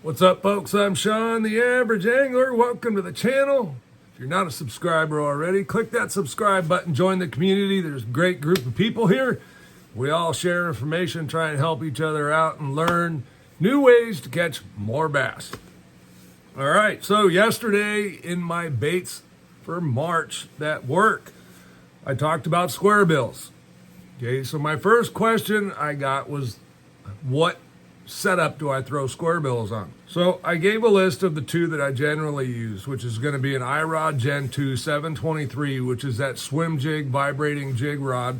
What's up, folks? I'm Sean, the Average Angler. Welcome to the channel. If you're not a subscriber already, click that subscribe button, join the community. There's a great group of people here. We all share information, try and help each other out and learn new ways to catch more bass. All right, so yesterday in my baits for March that work, I talked about square bills. Okay, so my first question I got was, what setup do I throw square bills on? So I gave a list of the two that I generally use, which is going to be an iRod Gen 2 723, which is that swim jig vibrating jig rod.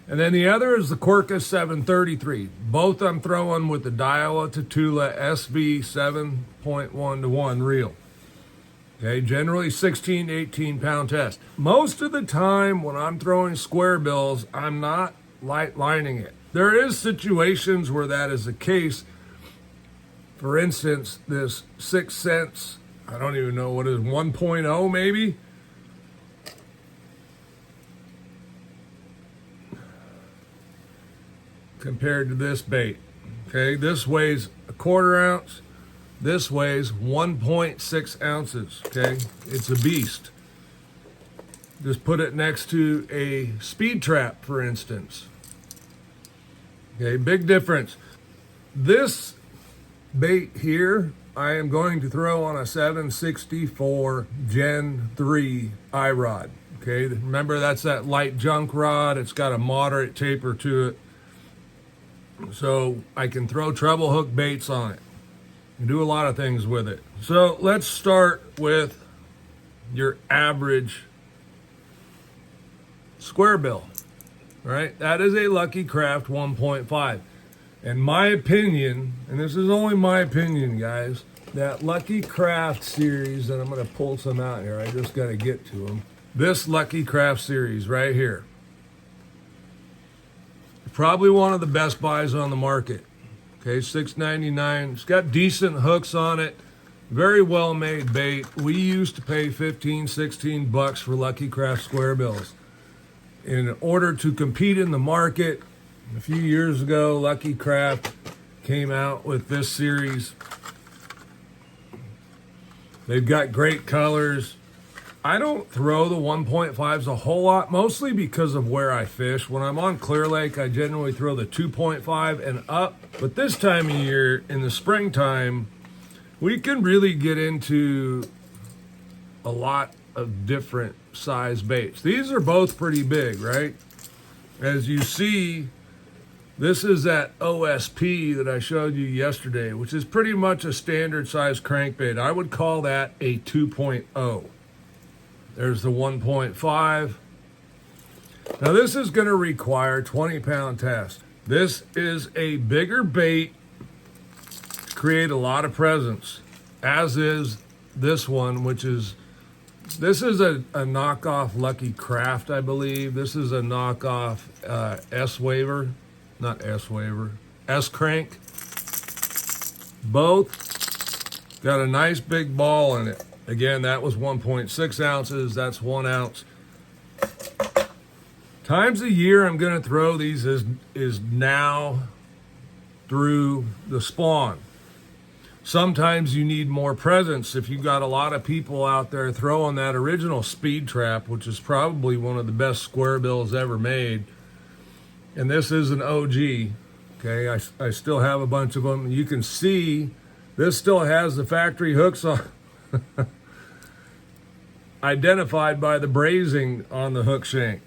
And then the other is the Quirka 733. Both I'm throwing with the Daiwa Tatula SV 7.1-to-1 reel. Okay, generally 16 to 18 pound test. Most of the time when I'm throwing square bills, I'm not light lining it. There is situations where that is the case. For instance, this 6 Sense, I don't even know what it is, 1.0 maybe? Compared to this bait. Okay, this weighs a 1/4 ounce. This weighs 1.6 ounces. Okay, it's a beast. Just put it next to a speed trap, for instance. Okay, big difference. This bait here, I am going to throw on a 764 Gen 3 iRod. Okay, remember that's that light junk rod. It's got a moderate taper to it. So I can throw treble hook baits on it and do a lot of things with it. So let's start with your average square bill. Right, that is a Lucky Craft 1.5. In my opinion, and this is only my opinion, guys, that Lucky Craft series, and I'm going to pull some out here, I just got to get to them. This Lucky Craft series right here, probably one of the best buys on the market. Okay, $6.99. It's got decent hooks on it. Very well made bait. We used to pay 15, 16 bucks for Lucky Craft square bills. In order to compete in the market, a few years ago, Lucky Craft came out with this series. They've got great colors. I don't throw the 1.5s a whole lot, mostly because of where I fish. When I'm on Clear Lake, I generally throw the 2.5 and up. But this time of year, in the springtime, we can really get into a lot of different size baits. These are both pretty big, right? As you see, this is that OSP that I showed you yesterday, which is pretty much a standard size crankbait. I would call that a 2.0. There's the 1.5. Now this is going to require 20-pound test. This is a bigger bait to create a lot of presence, as is this one, which is, this is a knockoff Lucky Craft, I believe. This is a knockoff S-Waver, not S-Waver, S-Crank. Both got a nice big ball in it. Again, that was 1.6 ounces. That's 1 ounce. Times a year I'm going to throw these is now through the spawn. Sometimes you need more presence. If you've got a lot of people out there throwing that original speed trap, which is probably one of the best square bills ever made, and this is an OG, okay, I still have a bunch of them. You can see this still has the factory hooks on, identified by the brazing on the hook shank.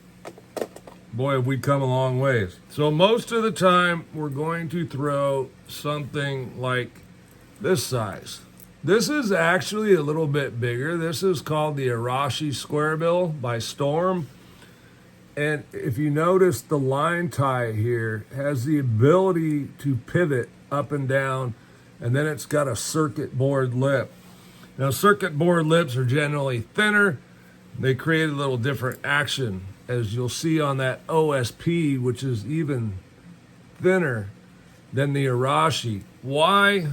Boy, have we come a long ways. So most of the time, we're going to throw something like this size. This is actually a little bit bigger. This is called the Arashi Square Bill by Storm. And if you notice, the line tie here has the ability to pivot up and down, and then it's got a circuit board lip. Now, circuit board lips are generally thinner. They create a little different action, as you'll see on that OSP, which is even thinner than the Arashi. Why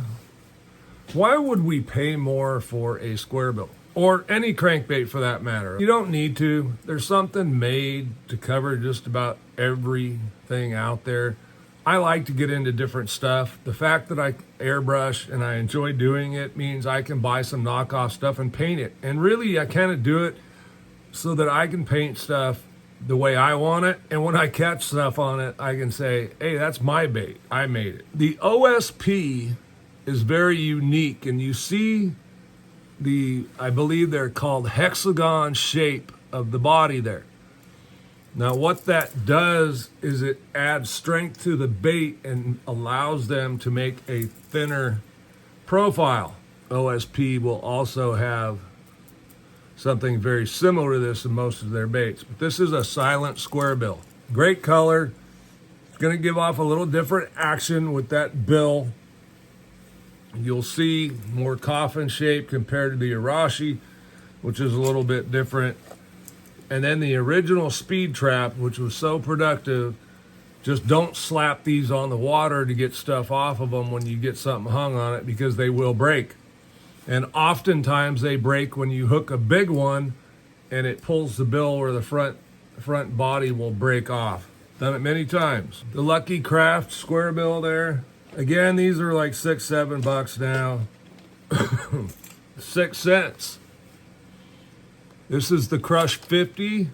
would we pay more for a square bill? Or any crankbait for that matter? You don't need to. There's something made to cover just about everything out there. I like to get into different stuff. The fact that I airbrush and I enjoy doing it means I can buy some knockoff stuff and paint it. And really, I kind of do it so that I can paint stuff the way I want it. And when I catch stuff on it, I can say, hey, that's my bait. I made it. The OSP is very unique. And you see I believe they're called hexagon shape of the body there. Now, what that does is it adds strength to the bait and allows them to make a thinner profile. OSP will also have something very similar to this in most of their baits. But this is a silent square bill. Great color. It's going to give off a little different action with that bill. You'll see more coffin shape compared to the Arashi, which is a little bit different. And then the original Speed Trap, which was so productive, just don't slap these on the water to get stuff off of them when you get something hung on it, because they will break. And oftentimes they break when you hook a big one and it pulls the bill where the front body will break off. Done it many times. The Lucky Craft square bill there. Again, these are like $6-7 now. 6 cents. This is the Crush 50,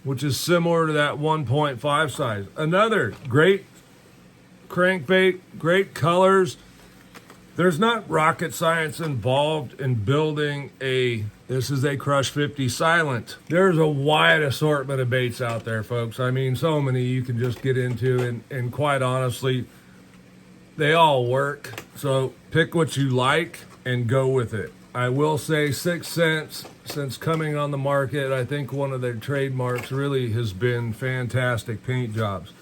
which is similar to that 1.5 size. Another great crankbait, great colors. There's not rocket science involved in building this is a Crush 50 Silent. There's a wide assortment of baits out there, folks. I mean, so many you can just get into, and quite honestly, they all work. So pick what you like and go with it. I will say 6 cents, since coming on the market, I think one of their trademarks really has been fantastic paint jobs.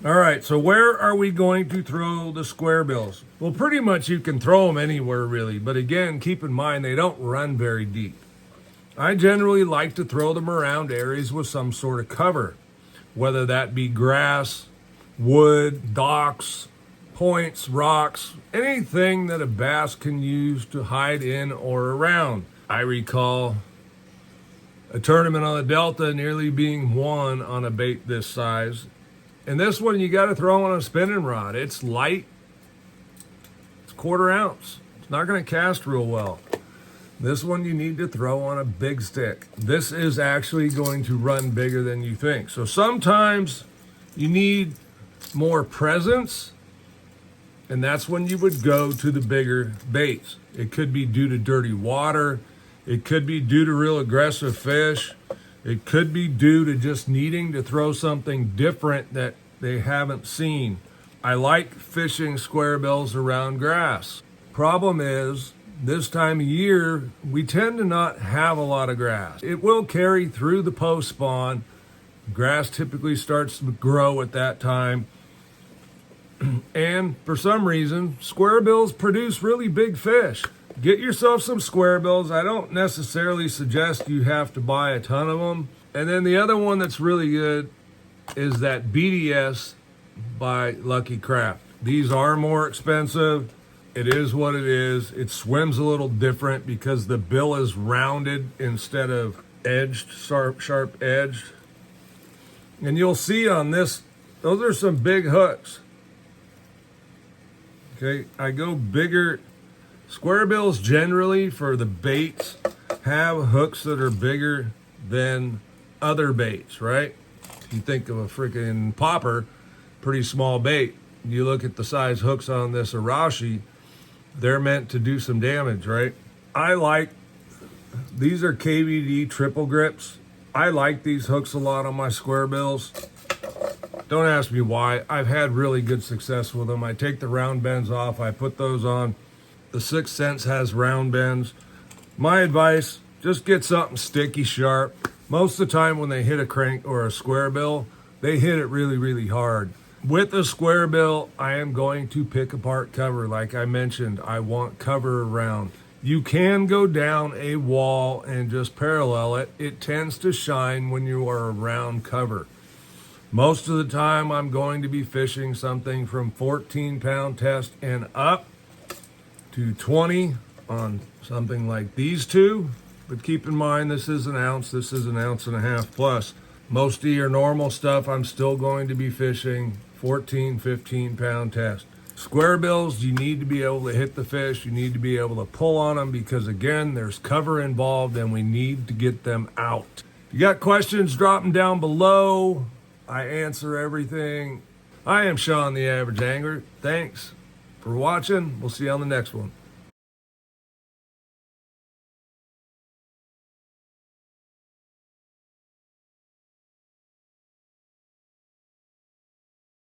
All right, so where are we going to throw the square bills? Well, pretty much you can throw them anywhere, really. But again, keep in mind, they don't run very deep. I generally like to throw them around areas with some sort of cover, whether that be grass, wood, docks, points, rocks, anything that a bass can use to hide in or around. I recall a tournament on the Delta nearly being won on a bait this size. And this one you got to throw on a spinning rod. It's light. It's 1/4 ounce. It's not going to cast real well. This one you need to throw on a big stick. This is actually going to run bigger than you think. So sometimes you need more presence, and that's when you would go to the bigger baits. It could be due to dirty water. It could be due to real aggressive fish. It could be due to just needing to throw something different that they haven't seen. I like fishing square bills around grass. Problem is, this time of year, we tend to not have a lot of grass. It will carry through the post spawn. Grass typically starts to grow at that time. And for some reason, square bills produce really big fish. Get yourself some square bills. I don't necessarily suggest you have to buy a ton of them. And then the other one that's really good is that BDS by Lucky Craft. These are more expensive. It is what it is. It swims a little different because the bill is rounded instead of edged, sharp edged. And you'll see on this, those are some big hooks. Okay, I go bigger. Square bills generally for the baits have hooks that are bigger than other baits, right? If you think of a freaking popper, pretty small bait. You look at the size hooks on this Arashi, they're meant to do some damage, right? These are KVD triple grips. I like these hooks a lot on my square bills. Don't ask me why. I've had really good success with them. I take the round bends off. I put those on. The 6 cents has round bends. My advice, just get something sticky sharp. Most of the time when they hit a crank or a square bill, they hit it really, really hard. With a square bill, I am going to pick apart cover. Like I mentioned, I want cover around. You can go down a wall and just parallel it. It tends to shine when you are around cover. Most of the time, I'm going to be fishing something from 14-pound test and up to 20 on something like these two. But keep in mind, this is an ounce. This is an 1.5 ounces plus. Most of your normal stuff, I'm still going to be fishing 14, 15-pound test. Square bills, you need to be able to hit the fish. You need to be able to pull on them because, again, there's cover involved and we need to get them out. If you got questions, drop them down below. I answer everything. I am Sean, the Average Angler. Thanks for watching. We'll see you on the next one.